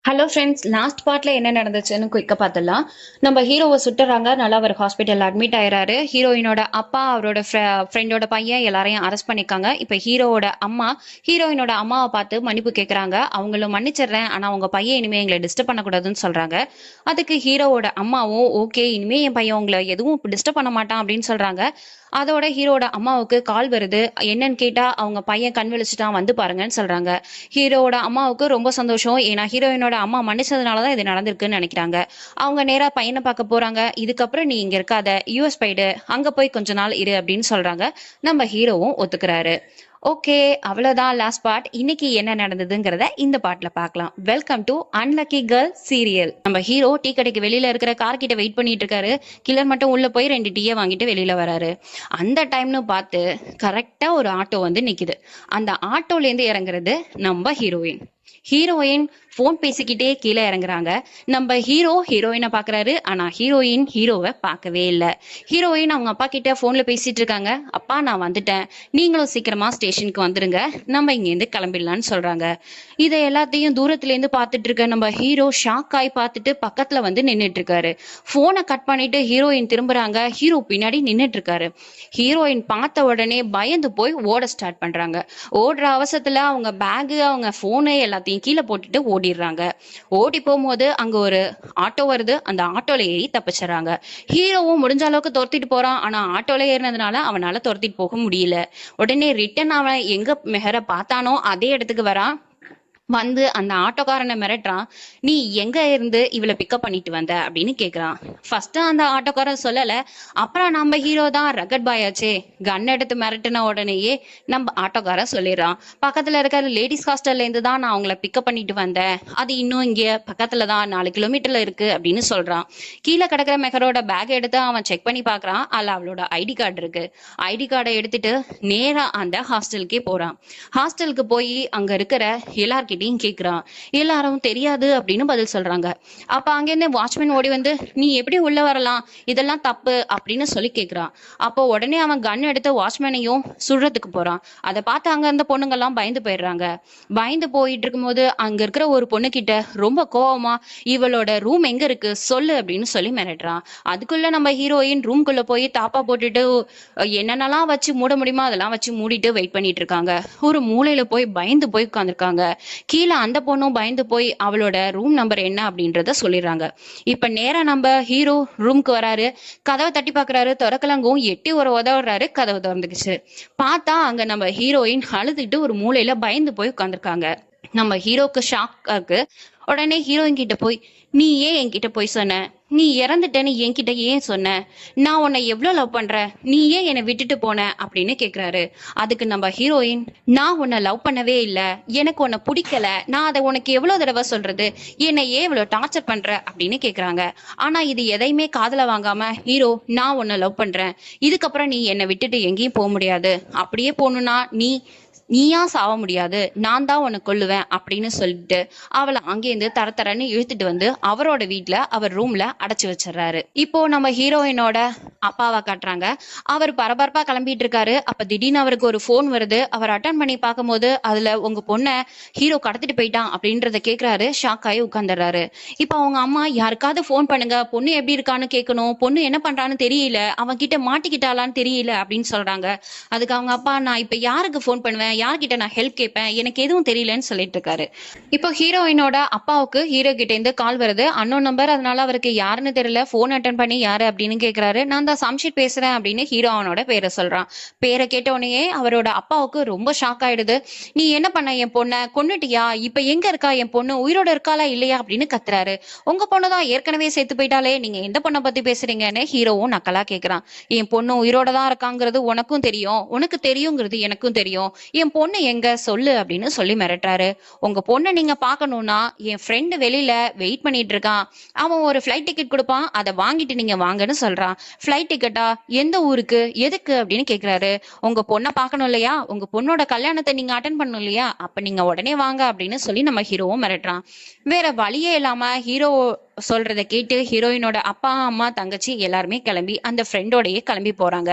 Hello friends, last பார்ட்ல என்ன நடந்துச்சுன்னு குயிக்கா பார்த்துடலாம். நம்ம ஹீரோவை சுட்டுறாங்க. நல்லா அவர் ஹாஸ்பிட்டல் அட்மிட் ஆயிறாரு. ஹீரோயினோட அப்பா, அவரோட ஃப்ரெண்டோட பையன் எல்லாரையும் அரெஸ்ட் பண்ணிருக்காங்க. இப்போ ஹீரோவோட அம்மா ஹீரோயினோட அம்மாவை பார்த்து மன்னிப்பு கேட்கறாங்க. அவங்களும் மன்னிச்சிடுறேன், ஆனா உங்க பையன் இனிமே எங்களை டிஸ்டர்ப் பண்ணக்கூடாதுன்னு சொல்றாங்க. அதுக்கு ஹீரோவோட அம்மாவும் ஓகே, இனிமே என் பையன் உங்களை எதுவும் டிஸ்டர்ப் பண்ண மாட்டான் அப்படின்னு சொல்றாங்க. அதோட ஹீரோட அம்மாவுக்கு கால் வருது. என்னன்னு கேட்டா அவங்க பையன் கண் விழிச்சுட்டான், வந்து பாருங்கன்னு சொல்றாங்க. ஹீரோவோட அம்மாவுக்கு ரொம்ப சந்தோஷம். ஏன்னா ஹீரோயினோட அம்மா மன்னிச்சதுனாலதான் இது நடந்திருக்குன்னு நினைக்கிறாங்க. அவங்க நேரா பையனை பார்க்க போறாங்க. இதுக்கப்புறம் நீ இங்க இருக்காத, யூஎஸ் போயிடு, அங்க போய் கொஞ்ச நாள் இரு அப்படின்னு சொல்றாங்க. நம்ம ஹீரோவும் ஒத்துக்கிறாரு. ஓகே, அவ்வளவுதான் லாஸ்ட் பார்ட். இன்னைக்கு என்ன நடந்ததுங்கிறத இந்த பார்ட்ல பார்க்கலாம். Welcome to unlucky girl serial. நம்ம ஹீரோ டீ கடைக்கு வெளியில இருக்கிற கார் கிட்ட வெயிட் பண்ணிட்டு இருக்காரு. கில்லர் மட்டும் உள்ள போய் 2 டீயை வாங்கிட்டு வெளியில வராரு. அந்த டைம்னு பார்த்து கரெக்டா ஒரு ஆட்டோ வந்து நிக்குது. அந்த ஆட்டோல இருந்து இறங்குறது நம்ம ஹீரோயின். ஹீரோயின் போன் பேசிக்கிட்டே கீழே இறங்குறாங்க. நம்ம ஹீரோ ஹீரோயினை பாக்குறாரு. ஆனா ஹீரோயின் ஹீரோவை பார்க்கவே இல்லை. ஹீரோயின் அவங்க அப்பா கிட்ட போன்ல பேசிட்டு இருக்காங்க. அப்பா, நான் வந்துட்டேன், நீங்களும் சீக்கிரமா ஸ்டேஷனுக்கு வந்துருங்க, நம்ம இங்க இருந்து கிளம்பிடலான்னு சொல்றாங்க. இதை எல்லாத்தையும் தூரத்துல இருந்து பார்த்துட்டு இருக்க நம்ம ஹீரோ ஷாக் ஆகி பார்த்துட்டு பக்கத்துல வந்து நின்றுட்டு இருக்காரு. போனை கட் பண்ணிட்டு ஹீரோயின் திரும்புறாங்க. ஹீரோ பின்னாடி நின்றுட்டு இருக்காரு. ஹீரோயின் பார்த்த உடனே பயந்து போய் ஓட ஸ்டார்ட் பண்றாங்க. ஓடுற அவசரத்துல அவங்க பேகு, அவங்க போனு எல்லாத்தையும் கீழே போட்டுட்டு ஓடிடுறாங்க. ஓடி போகும்போது அங்க ஒரு ஆட்டோ வருது. அந்த ஆட்டோல ஏறி தப்பிச்சிடறாங்க. ஹீரோவும் முடிஞ்ச அளவுக்கு துரத்திட்டு போறான். ஆனா ஆட்டோல ஏறினதுனால அவனால துரத்திட்டு போக முடியல. உடனே ரிட்டன் அவன் எங்க மெஹரை பார்த்தானோ அதே இடத்துக்கு வரான். வந்து அந்த ஆட்டோக்காரனை மிரட்டுறான். நீ எங்க இருந்து இவளை பிக்கப் பண்ணிட்டு வந்த அப்படின்னு கேக்குறான். ஃபர்ஸ்ட் அந்த ஆட்டோக்காரன் சொல்லல. அப்புறம் நம்ம ஹீரோ தான் ரகட் பாய் ஆச்சே, கன் எடுத்து மிரட்டின உடனேயே நம்ம ஆட்டோக்காரன் சொல்லிடுறான். பக்கத்துல இருக்கிற லேடிஸ் ஹாஸ்டல்ல இருந்து தான் நான் அவங்கள பிக்கப் பண்ணிட்டு வந்தேன், அது இன்னும் இங்க பக்கத்துல தான் 4 கிலோமீட்டர்ல இருக்கு அப்படின்னு சொல்றான். கீழே கிடக்கிற மெஹரோட பேக் எடுத்து அவன் செக் பண்ணி பாக்குறான். அதுல அவளோட ஐடி கார்டு இருக்கு. ஐடி கார்டை எடுத்துட்டு நேரா அந்த ஹாஸ்டலுக்கே போறான். ஹாஸ்டலுக்கு போய் அங்க இருக்கிற எல்லார்கிட்டையும் கேக்குறான். எல்லாரும் தெரியாது அப்படின்னு பதில் சொல்றாங்க. அப்ப அங்கிருந்து வாட்ச்மேன் ஓடி வந்து நீ எப்படி உள்ள வரலாம், இதெல்லாம் தப்பு அப்படின்னு சொல்லி கேக்குறான். அப்போ உடனே அவன் கன் எடுத்து வாட்ச்மேனையும் சுடுறதுக்கு போறான். அதை பார்த்து அங்க இருந்த பொண்ணுங்க எல்லாம் பயந்து போயிடுறாங்க. பயந்து போயிட்டு இருக்கும்போது அங்க இருக்கிற ஒரு பொண்ணு கிட்ட ரொம்ப கோவமா இவளோட ரூம் எங்க இருக்கு சொல்லு அப்படின்னு சொல்லி மிரட்டுறான். அதுக்குள்ள நம்ம ஹீரோயின் ரூம்குள்ள போய் தாப்பா போட்டுட்டு என்னென்னலாம் வச்சு மூட முடியுமோ அதெல்லாம் வச்சு மூடிட்டு வெயிட் பண்ணிட்டு இருக்காங்க. ஒரு மூலையில போய் பயந்து போய் உட்காந்துருக்காங்க. கீழே அந்த பொண்ணும் பயந்து போய் அவளோட ரூம் நம்பர் என்ன அப்படின்றத சொல்லிடுறாங்க. இப்ப நேரா நம்ம ஹீரோ ரூம்க்கு வராரு. கதவை தட்டி பாக்குறாரு. திறக்கலங்கும் எட்டி ஒரு உதவுறாரு. கதவு திறந்துக்குச்சு. பார்த்தா அங்க நம்ம ஹீரோயின் அழுதுட்டு ஒரு மூலையில பயந்து போய் உட்காந்துருக்காங்க. நம்ம ஹீரோக்கு ஷாக் இருக்கு. உடனே ஹீரோயின் கிட்ட போய் நீ ஏன் என்கிட்ட போய் சொன்ன, நீ இறந்துட்டேன்னு என்கிட்ட ஏன் சொன்ன, நான் உன்னை எவ்வளவு லவ் பண்றேன், நீ ஏன் என்னை விட்டுட்டு போன அப்படின்னு கேக்குறாரு. அதுக்கு நம்ம ஹீரோயின் நான் உன்னை லவ் பண்ணவே இல்லை, எனக்கு உன்னை பிடிக்கல, நான் அதை உனக்கு எவ்வளவு தடவை சொல்றது, என்னை ஏன் இவ்வளவு டார்ச்சர் பண்ற அப்படின்னு கேக்குறாங்க. ஆனா இது எதையுமே காதுல வாங்காம ஹீரோ நான் உன்னை லவ் பண்றேன், இதுக்கப்புறம் நீ என்னை விட்டுட்டு எங்கேயும் போக முடியாது, அப்படியே போகணும்னா நீயா சாவ முடியாது, நான் தான் உன்னை கொல்லுவேன் அப்படின்னு சொல்லிட்டு அவளை அங்கேருந்து தரத்தரன்னு இழுத்துட்டு வந்து அவரோட வீட்டுல அவர் ரூம்ல அடைச்சு வச்சிடறாரு. இப்போ நம்ம ஹீரோயினோட அப்பாவை காட்டுறாங்க. அவர் பரபரப்பா கிளம்பிட்டு இருக்காரு. அப்ப திடீர்னு அவருக்கு ஒரு போன் வருது. அவர் அட்டன் பண்ணி பார்க்கும்போது அதுல உங்க பொண்ணை ஹீரோ கடத்திட்டு போயிட்டான் அப்படின்றத கேக்குறாரு. ஷாக் ஆகி உட்காந்துடுறாரு. இப்போ அவங்க அம்மா யாருக்காவது போன் பண்ணுங்க, பொண்ணு எப்படி இருக்கான்னு கேட்கணும், பொண்ணு என்ன பண்றான்னு தெரியல, அவன் கிட்ட மாட்டிக்கிட்டாலான்னு தெரியல அப்படின்னு சொல்றாங்க. அதுக்கு அவங்க அப்பா நான் இப்ப யாருக்கு போன் பண்ணுவேன், யார்கிட்ட நான் ஹெல்ப் கேட்பேன், எனக்கு எதுவும் தெரியலன்னு சொல்லிட்டு இருக்காரு. இப்போ ஹீரோயினோட அப்பாவுக்கு ஹீரோ கிட்ட இருந்து கால் வருது. அன்னோன் நம்பர், அதனால அவருக்கு யாருன்னு தெரியல. போன் அட்டன் பண்ணி யாரு அப்படின்னு கேக்குறாரு. நான் தான் சம்ஷித் பேசுறேன் அப்படின்னு ஹீரோ அவனோட பேரை சொல்றான். பேரை கேட்ட உடனே அவரோட அப்பாவுக்கு ரொம்ப ஷாக் ஆயிடுது. நீ என்ன பண்ண, என் பொண்ணை கொன்னுட்டியா, இப்ப எங்க இருக்கா, என் பொண்ணு உயிரோட இருக்காளா இல்லையா அப்படின்னு கத்துறாரு. உங்க பொண்ணுதான் ஏற்கனவே செத்து போயிட்டாலே, நீங்க எந்த பொண்ணை பத்தி பேசுறீங்கன்னு ஹீரோவும் நக்கலா கேக்குறான். என் பொண்ணு உயிரோட தான் இருக்காங்கிறது உனக்கும் தெரியும், உனக்கு தெரியுங்கிறது எனக்கும் தெரியும், என் பொண்ணு எங்க சொல்லு அப்படின்னு சொல்லி மிரட்டுறாரு. உங்க பொண்ணை நீங்க பாக்கணும்னா என் ஃப்ரெண்டு வெளியில வெயிட் பண்ணிட்டு இருக்கான், அவன் ஒரு ஃபிளைட் டிக்கெட் கொடுப்பான், அதை வாங்கிட்டு நீங்க வாங்கன்னு சொல்றான். ஃபிளைட் டிக்கெட்டா, எந்த ஊருக்கு, எதுக்கு அப்படின்னு கேக்குறாரு. உங்க பொண்ணை பார்க்கணும் இல்லையா, உங்க பொண்ணோட கல்யாணத்தை நீங்க அட்டன் பண்ணணும் இல்லையா, அப்ப நீங்க உடனே வாங்க அப்படின்னு சொல்லி நம்ம ஹீரோவும் மிரட்டுறான். வேற வழியே இல்லாம ஹீரோ சொல்றதை கேட்டு ஹீரோயினோட அப்பா அம்மா தங்கச்சி எல்லாருமே கிளம்பி அந்த ஃப்ரெண்டோடயே கிளம்பி போறாங்க.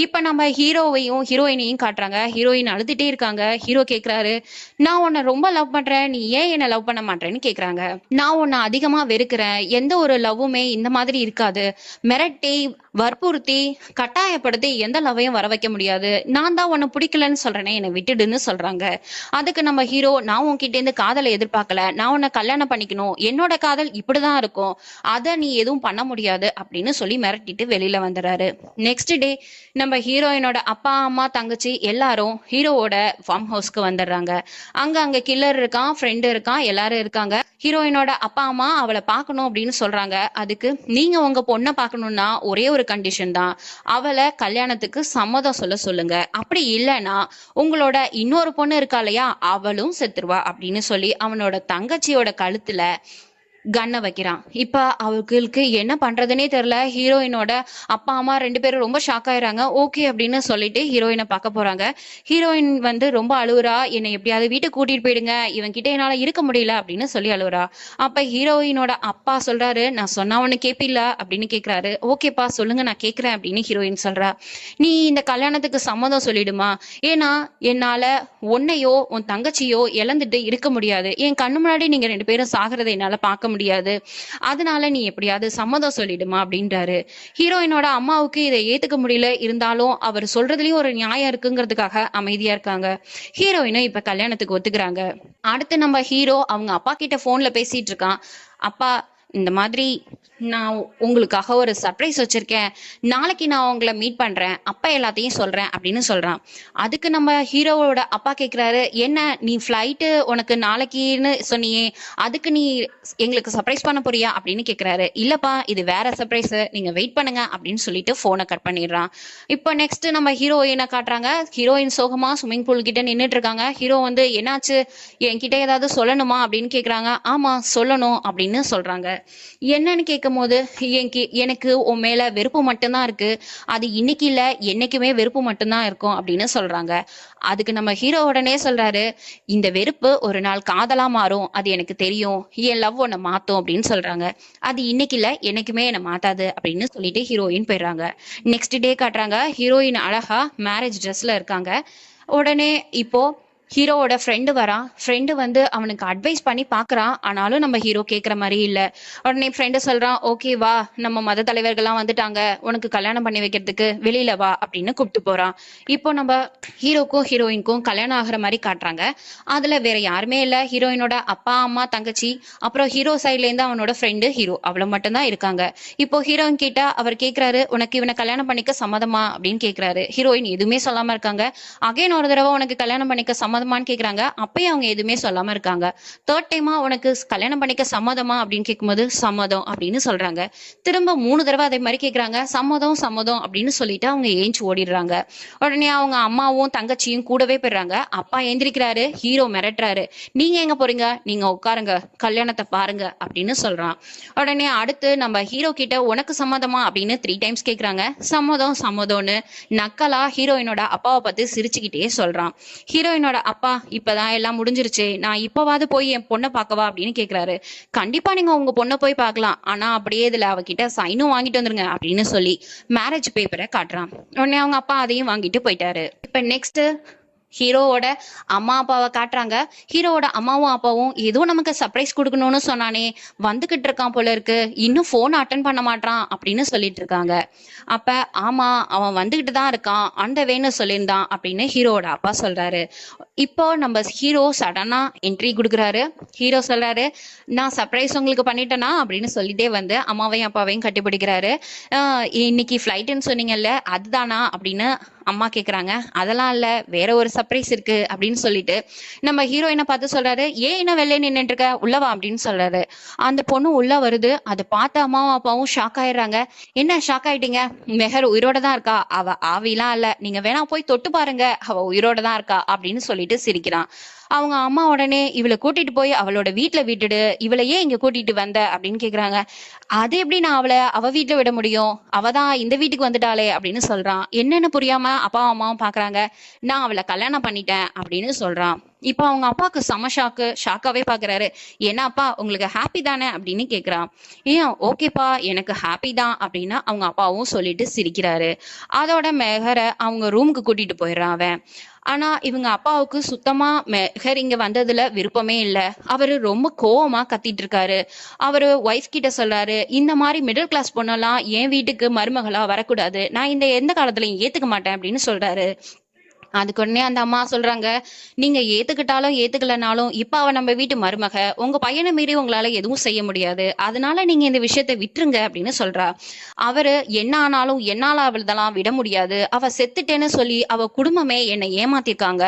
இப்ப நம்ம ஹீரோவையும் ஹீரோயினையும் காட்டுறாங்க. ஹீரோயின் அழுதுட்டே இருக்காங்க. ஹீரோ கேக்குறாரு, நான் உன்னை ரொம்ப லவ் பண்றேன், நீ ஏன் என்ன லவ் பண்ண மாட்டேன்னு கேக்குறாங்க. நான் உன்னை அதிகமா வெறுக்கிறேன், எந்த ஒரு லவ்வுமே இந்த மாதிரி இருக்காது, மிரட்டி வற்புறுத்தி கட்டாயப்படுத்தி எந்த லவ்வையும் வர வைக்க முடியாது, நான் தான் உன்னை பிடிக்கலன்னு சொல்றேனே, என்னை விட்டுடுன்னு சொல்றாங்க. அதுக்கு நம்ம ஹீரோ, நான் உன்கிட்ட இருந்து காதலை எதிர்பார்க்கல, நான் உன்னை கல்யாணம் பண்ணிக்கணும், என்னோட காதல் இப்படிதான் இருக்கும், அதை நீ எதுவும் பண்ண முடியாது அப்படின்னு சொல்லி மிரட்டிட்டு வெளியில வந்துடுறாரு. நெக்ஸ்ட் டே நம்ம ஹீரோயினோட அப்பா அம்மா தங்கச்சி எல்லாரும் ஹீரோவோட ஃபார்ம் ஹவுஸ்க்கு வந்துடுறாங்க. அங்க கில்லர் இருக்கான், ஃப்ரெண்டு இருக்கான், எல்லாரும் இருக்காங்க. ஹீரோயினோட அப்பா அம்மா அவளை பார்க்கணும் அப்படின்னு சொல்றாங்க. அதுக்கு நீங்க உங்க பொண்ணை பார்க்கணும்னா ஒரே ஒரு கண்டிஷன் தான், அவளை கல்யாணத்துக்கு சம்மதம் சொல்லுங்க, அப்படி இல்லைன்னா உங்களோட இன்னொரு பொண்ணு இருக்கா இல்லையா, அவளும் செத்துருவா அப்படின்னு சொல்லி அவனோட தங்கச்சியோட கழுத்துல கண்ணை வைக்கிறான். இப்ப அவங்களுக்கு என்ன பண்றதுன்னே தெரியல. ஹீரோயினோட அப்பா அம்மா 2 பேரும் ரொம்ப ஷாக் ஆயிடுறாங்க. ஓகே அப்படின்னு சொல்லிட்டு ஹீரோயினை பார்க்க போறாங்க. ஹீரோயின் ரொம்ப அழுவுறா, என்னை எப்படியாவது வீட்டுக்கு கூட்டிட்டு போயிடுங்க, இவன் கிட்ட என்னால இருக்க முடியல அப்படின்னு சொல்லி அழுவுறா. அப்ப ஹீரோயினோட அப்பா சொல்றாரு, நான் சொன்னா ஒண்ணு கேப்பில்ல அப்படின்னு கேக்குறாரு. ஓகேப்பா சொல்லுங்க, நான் கேக்குறேன் அப்படின்னு ஹீரோயின் சொல்றா. நீ இந்த கல்யாணத்துக்கு சம்மதம் சொல்லிடுமா, ஏன்னா என்னால உன்னையோ உன் தங்கச்சியோ இழந்துட்டு இருக்க முடியாது, என் கண்ணு முன்னாடி நீங்க 2 பேரும் சாகிறதை என்னால பார்க்க முடியாது, அதனால நீ எப்படியாவது சம்மதம் சொல்லிடுமா அப்படின்றாரு. ஹீரோயினோட அம்மாவுக்கு இதை ஏத்துக்க முடியல, இருந்தாலும் அவர் சொல்றதுலயும் ஒரு நியாயம் இருக்குங்கிறதுக்காக அமைதியா இருக்காங்க. ஹீரோயினும் இப்ப கல்யாணத்துக்கு ஒத்துக்கிறாங்க. அடுத்து நம்ம ஹீரோ அவங்க அப்பா கிட்ட போன்ல பேசிட்டு இருக்கான். அப்பா, இந்த மாதிரி நான் உங்களுக்காக ஒரு சர்ப்ரைஸ் வச்சிருக்கேன், நாளைக்கு நான் உங்களை மீட் பண்றேன், அப்பா எல்லாத்தையும் சொல்றேன் அப்படின்னு சொல்றான். அதுக்கு நம்ம ஹீரோவோட அப்பா கேக்குறாரு, என்ன நீ ஃபிளைட்டு உனக்கு நாளைக்குன்னு சொன்னியே, அதுக்கு நீ எங்களுக்கு சர்ப்ரைஸ் பண்ண போறியா அப்படின்னு கேக்குறாரு. இல்லப்பா, இது வேற சர்ப்ரைஸ், நீங்க வெயிட் பண்ணுங்க அப்படின்னு சொல்லிட்டு போனை கட் பண்ணிடுறான். இப்போ நெக்ஸ்ட் நம்ம ஹீரோயினை காட்டுறாங்க. ஹீரோயின் சோகமா ஸ்விம்மிங் பூல் கிட்ட நின்றுட்டு இருக்காங்க. ஹீரோ என்னாச்சு, என்கிட்ட ஏதாவது சொல்லணுமா அப்படின்னு கேக்குறாங்க. ஆமா சொல்லணும் அப்படின்னு சொல்றாங்க. என்னன்னு கேட்கும் போது, எனக்கு உன் மேல வெறுப்பு மட்டும்தான் இருக்கு, அது இன்னைக்கு இல்ல என்னைக்குமே வெறுப்பு மட்டும்தான் இருக்கும் அப்படின்னு சொல்றாங்க. அதுக்கு நம்ம ஹீரோ உடனே சொல்றாரு, இந்த வெறுப்பு ஒரு நாள் காதலா மாறும், அது எனக்கு தெரியும், என் லவ் உன்னை மாத்தும் அப்படின்னு சொல்றாங்க. அது இன்னைக்கு இல்ல என்னைக்குமே என்னை மாத்தாது அப்படின்னு சொல்லிட்டு ஹீரோயின் போயிடுறாங்க. நெக்ஸ்ட் டே காட்டுறாங்க. ஹீரோயின் அழகா மேரேஜ் ட்ரெஸ்ல இருக்காங்க. உடனே இப்போ ஹீரோவோட ஃப்ரெண்டு வரான். ஃப்ரெண்டு அவனுக்கு அட்வைஸ் பண்ணி பார்க்குறான். ஆனாலும் நம்ம ஹீரோ கேட்குற மாதிரி இல்லை. உடனே ஃப்ரெண்டு சொல்கிறான், ஓகே வா, நம்ம மத தலைவர்கள்லாம் வந்துட்டாங்க, உனக்கு கல்யாணம் பண்ணி வைக்கிறதுக்கு வெளியில வா அப்படின்னு கூப்பிட்டு போகிறான். இப்போ நம்ம ஹீரோக்கும் ஹீரோயினுக்கும் கல்யாணம் ஆகிற மாதிரி காட்டுறாங்க. அதில் வேற யாருமே இல்லை, ஹீரோயினோட அப்பா அம்மா தங்கச்சி, அப்புறம் ஹீரோ சைட்லேருந்து அவனோட ஃப்ரெண்டு ஹீரோ, அவ்வளோ மட்டும்தான் இருக்காங்க. இப்போ ஹீரோயின் கிட்ட அவர் கேட்குறாரு, உனக்கு இவனை கல்யாணம் பண்ணிக்க சம்மதமா அப்படின்னு கேட்குறாரு. ஹீரோயின் எதுவுமே சொல்லாமல் இருக்காங்க. அகைன் ஒரு தடவை உனக்கு கல்யாணம் பண்ணிக்க சம்மதமான்னு கேக்குறாங்க. அப்பயும் அவங்க எதுவுமே சொல்லாம இருக்காங்க. தேர்ட் டைமா உனக்கு கல்யாணம் பண்ணிக்க சம்மதமா அப்படின்னு கேட்கும்போது சம்மதம் அப்படின்னு சொல்றாங்க. திரும்ப 3 தடவை அதே மாதிரி கேக்குறாங்க. சம்மதம் சம்மதம் அப்படின்னு சொல்லிட்டு அவங்க ஏஞ்சி ஓடிடுறாங்க. உடனே அவங்க அம்மாவும் தங்கச்சியும் கூடவே போயிடுறாங்க. அப்பா எந்திரிக்கிறாரு. ஹீரோ மிரட்டுறாரு, நீங்க எங்க போறீங்க, நீங்க உட்காருங்க, கல்யாணத்தை பாருங்க அப்படின்னு சொல்றான். உடனே அடுத்து நம்ம ஹீரோ கிட்ட உனக்கு சம்மதமா அப்படின்னு 3 டைம்ஸ் கேக்குறாங்க. சம்மதம் சம்மதம்னு நக்கலா ஹீரோயினோட அப்பாவை பார்த்து சிரிச்சுக்கிட்டே சொல்றான். ஹீரோயினோட அப்பா, இப்பதான் எல்லாம் முடிஞ்சிருச்சு, நான் இப்பவாது போய் என் பொண்ணை பார்க்கவா அப்படின்னு கேக்குறாரு. கண்டிப்பா நீங்க உங்க பொண்ணை போய் பார்க்கலாம், ஆனா அப்படியே இதுல அவகிட்ட சைனும் வாங்கிட்டு வந்துருங்க அப்படின்னு சொல்லி மேரேஜ் பேப்பரை காட்டுறான். உடனே அவங்க அப்பா அதையும் வாங்கிட்டு போயிட்டாரு. இப்ப நெக்ஸ்ட் ஹீரோவோட அம்மா அப்பாவை காட்டுறாங்க. ஹீரோவோட அம்மாவும் அப்பாவும் ஏதோ நமக்கு சர்ப்ரைஸ் கொடுக்கணும்னு சொன்னானே, வந்துகிட்டு இருக்கான் போல இருக்கு, இன்னும் போன் அட்டன் பண்ண மாட்டான் அப்படின்னு சொல்லிட்டு இருக்காங்க. அப்ப ஆமா, அவன் வந்துகிட்டு தான் இருக்கான், அந்த வேன்னு சொல்லியிருந்தான் அப்படின்னு ஹீரோவோட அப்பா சொல்றாரு. இப்போ நம்ம ஹீரோ சடனா என்ட்ரி கொடுக்குறாரு. ஹீரோ சொல்றாரு, நான் சர்ப்ரைஸ் உங்களுக்கு பண்ணிட்டேனா அப்படின்னு சொல்லிட்டே அம்மாவையும் அப்பாவையும் கட்டிப்பிடிக்கிறாரு. இன்னைக்கு ஃப்ளைட்டுன்னு சொன்னீங்கல்ல, அதுதானா அப்படின்னு அம்மா கேக்குறாங்க. அதெல்லாம் இல்ல, வேற ஒரு சர்ப்ரைஸ் இருக்கு அப்படின்னு சொல்லிட்டு நம்ம ஹீரோயினை பார்த்து சொல்றாரு, ஏன் என்ன வெளியே நின்னுட்டு இருக்க, உள்ளவா அப்படின்னு சொல்றாரு. அந்த பொண்ணு உள்ள வருது. அதை பார்த்து அம்மாவும் அப்பாவும் ஷாக் ஆயிடுறாங்க. என்ன ஷாக் ஆயிட்டீங்க, மெஹர் உயிரோட தான் இருக்கா, அவ ஆவிலாம் இல்ல, நீங்க வேணா போய் தொட்டு பாருங்க, அவ உயிரோட தான் இருக்கா அப்படின்னு சொல்லிட்டு சிரிக்கிறான். அவங்க அம்மா உடனே இவளை கூட்டிட்டு போய் அவளோட வீட்டுல விட்டுடு, இவளை ஏன் இங்க கூட்டிட்டு வந்த அப்படின்னு கேக்குறாங்க. அது எப்படி நான் அவ வீட்டுல விட முடியும், அவதான் இந்த வீட்டுக்கு வந்துட்டாளே அப்படின்னு சொல்றான். என்னன்னு புரியாம அப்பா அம்மாவும் பாக்குறாங்க. நான் அவளை கல்யாணம் பண்ணிட்டேன் அப்படின்னு சொல்றான். இப்போ அவங்க அப்பாவுக்கு செம ஷாக்காவே பாக்குறாரு. ஏன்னா அப்பா உங்களுக்கு ஹாப்பி தானே அப்படின்னு கேக்குறான். ஏன் ஓகேப்பா எனக்கு ஹாப்பி தான் அப்படின்னா அவங்க அப்பாவும் சொல்லிட்டு சிரிக்கிறாரு. அதோட மெஹரை அவங்க ரூமுக்கு கூட்டிட்டு போயிடுறான் அவன். ஆனா இவங்க அப்பாவுக்கு சுத்தமா மெஹர் இங்க வந்ததுல விருப்பமே இல்ல. அவரு ரொம்ப கோவமா கத்திட்டு இருக்காரு. அவரு ஒய்ஃப் கிட்ட சொல்றாரு, இந்த மாதிரி மிடில் கிளாஸ் பொண்ணெல்லாம் என் வீட்டுக்கு மருமகளா வரக்கூடாது, நான் இந்த எந்த காலத்துலயும் ஏத்துக்க மாட்டேன் அப்படின்னு சொல்றாரு. அதுக்கு உடனே அந்த அம்மா சொல்றாங்க, நீங்க ஏத்துக்கிட்டாலும் ஏத்துக்கலனாலும் இப்ப அவ நம்ம வீட்டு மருமக, உங்க பையனை மீறி உங்களால எதுவும் செய்ய முடியாது, அதனால நீங்க இந்த விஷயத்தை விட்டுருங்க அப்படின்னு சொல்றா. அவரு என்ன ஆனாலும் என்னால அவளதெல்லாம் விட முடியாது, அவ செத்துட்டேன்னு சொல்லி அவ குடும்பமே என்னை ஏமாத்திருக்காங்க,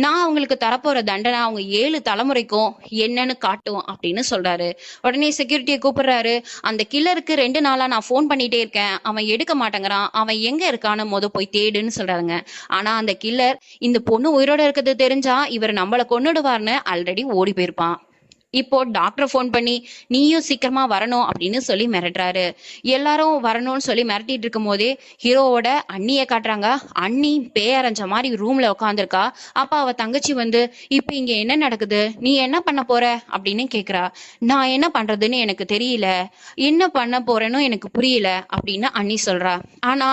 நான் அவங்களுக்கு தரப்போற தண்டனை அவங்க 7 தலைமுறைக்கும் என்னன்னு காட்டும் அப்படின்னு சொல்றாரு. உடனே செக்யூரிட்டியை கூப்பிடுறாரு. அந்த கில்லருக்கு 2 நாளா நான் ஃபோன் பண்ணிட்டே இருக்கேன், அவன் எடுக்க மாட்டேங்கிறான், அவன் எங்க இருக்கான்னு போய் தேடுன்னு சொல்றாங்க. ஆனா அந்த கில்லர் இந்த பொண்ணு உயிரோட இருக்கிறது தெரிஞ்சா இவர் நம்மள கொன்னுடுவார்னு ஆல்ரெடி ஓடி போயிருப்பான். இப்போ டாக்டர் ஃபோன் பண்ணி நீயும் சீக்கிரமா வரணும் அப்படின்னு சொல்லி மிரட்டுறாரு. எல்லாரும் வரணும்னு சொல்லி மிரட்டிட்டு இருக்கும் போதே ஹீரோவோட அண்ணியை காட்டுறாங்க. அண்ணி பேயரைஞ்ச மாதிரி ரூம்ல உட்காந்துருக்கா. அப்ப அவ தங்கச்சி வந்து, இப்ப இங்க என்ன நடக்குது, நீ என்ன பண்ண போற அப்படின்னு கேக்குறா. நான் என்ன பண்றதுன்னு எனக்கு தெரியல, என்ன பண்ண போறேன்னு எனக்கு புரியல அப்படின்னு அண்ணி சொல்றா. ஆனா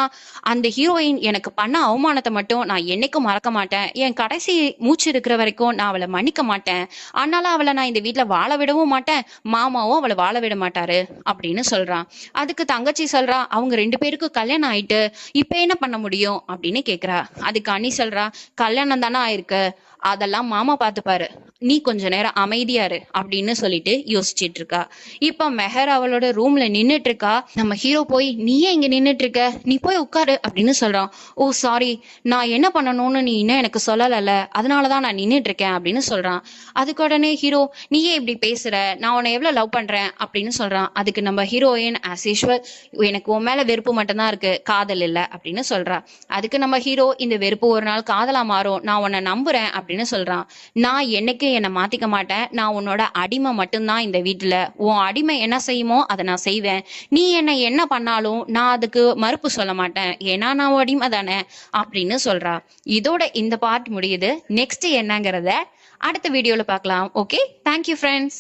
அந்த ஹீரோயின் எனக்கு பண்ண அவமானத்தை மட்டும் நான் என்னைக்கும் மறக்க மாட்டேன், என் கடைசி மூச்சு இருக்கிற வரைக்கும் நான் அவளை மன்னிக்க மாட்டேன், அதனால அவளை நான் இந்த வீட்டுல வாழ விடவும் மாட்டேன், மாமாவும் அவளை வாழ விட மாட்டாரு அப்படின்னு சொல்றான். அதுக்கு தங்கச்சி சொல்றா, அவங்க 2 பேருக்கும் கல்யாணம் ஆயிட்டு இப்ப என்ன பண்ண முடியும் அப்படின்னு கேக்குறா. அதுக்கு அண்ணி சொல்றா, கல்யாணம் தானே ஆயிருக்கு, அதெல்லாம் மாமா பாத்துப்பாரு, நீ கொஞ்ச நேரம் அமைதியா இரு அப்படின்னு சொல்லிட்டு யோசிச்சுட்டு இருக்கா. இப்ப மெஹர் அவளோட ரூம்ல நின்னுட்டு இருக்கா. நம்ம ஹீரோ போய், நீ ஏன் இங்க நின்னுட்டு இருக்க, நீ போய் உட்காரு அப்படின்னு சொல்றான். ஓ சாரி, நான் என்ன பண்ணணும்னு நீ இன்னும் எனக்கு சொல்லல, அதனாலதான் நான் நின்னுட்டு இருக்கேன் அப்படின்னு சொல்றான். அதுக்கு உடனே ஹீரோ, நீயே இப்படி பேசுற, நான் உன்னை எவ்வளவு லவ் பண்றேன் அப்படின்னு சொல்றான். அதுக்கு நம்ம ஹீரோயின் ஆஸ் யூஷுவல், எனக்கு உன் மேல வெறுப்பு மட்டும்தான் இருக்கு, காதல் இல்ல அப்படின்னு சொல்றா. அதுக்கு நம்ம ஹீரோ, இந்த வெறுப்பு ஒரு நாள் காதலா மாறும், நான் உன்னை நம்புறேன் அப்படின்னு சொல்றான். நான் என்னைக்கு என்னை மாத்திக்க மாட்டேன், நான் உன்னோட அடிமை மட்டும்தான் இந்த வீட்டுல, உன் அடிமை என்ன செய்யுமோ அதை நான் செய்வேன், நீ என்ன பண்ணாலும் நான் அதுக்கு மறுப்பு சொல்ல மாட்டேன், ஏன்னா நான் அடிமை தானே அப்படின்னு சொல்றா. இதோட இந்த பார்ட் முடியுது. நெக்ஸ்ட் என்னங்கிறத அடுத்த வீடியோல பார்க்கலாம். Okay, thank you friends.